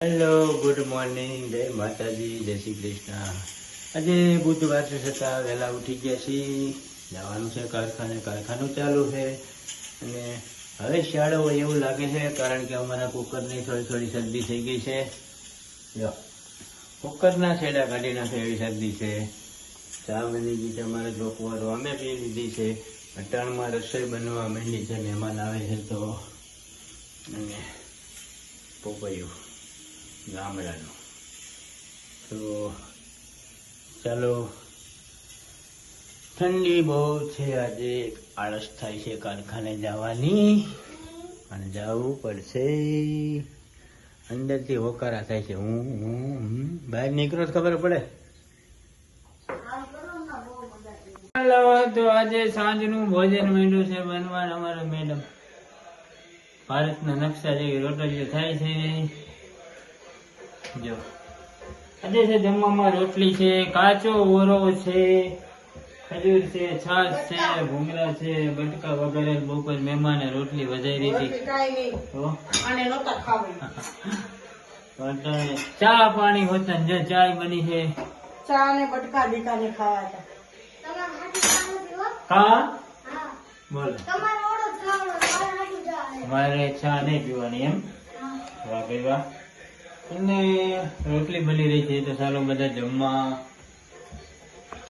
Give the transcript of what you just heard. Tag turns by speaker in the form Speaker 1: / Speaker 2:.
Speaker 1: Hello, good morning, જય માતાજી, જય શ્રી કૃષ્ણ। આજે બુધવાર છે છતાં વહેલા ઉઠી ગયા છીએ। જવાનું છે કારખાને, કારખાનું ચાલુ છે અને હવે શિયાળો હોય એવું લાગે છે, કારણ કે અમારા કુકરની થોડી થોડી શરદી થઈ ગઈ છે। જો કુકરના છેડા કાઢી નાખે એવી શરદી છે। ચા બની ગઈ છે, અમારે જોકવારો અમે પી લીધી છે। અટાણમાં રસોઈ બનવા માંડી છે, મહેમાન આવે છે તો અને પોપૈયું ગામડાનું તો ચાલો। ઠંડી બહુ છે, આજે આળસ થાય છે કારખાને જવાની, અને જવું પડશે। અંદરથી હોકારા થાય છે, હું બહાર નીકળો તો ખબર પડે। ચાલો, તો આજે સાંજનું ભોજન માંડ્યું છે બનવા। અમારા મેડમ ભારતના નકશા જેવી રોટલીઓ થાય છે। જો આજે છે જમવામાં રોટલી છે, કાચો ઓરો છે, ખજૂર છે, છાશ છે, ભૂંગળા છે, બટકા વગેરે। બપોર મહેમાને રોટલી વધારી હતી, ચા પાણી હોતા જે ચાય બની છે,
Speaker 2: ચા ને બટકા દીકાને ખાવા હતા।
Speaker 1: હા બોલો, મારે ચા નહીં પીવાની એમ? વાહ ભાઈ વાહ। અને રોટલી બની રહી છે તો ચાલો બધા જમવા।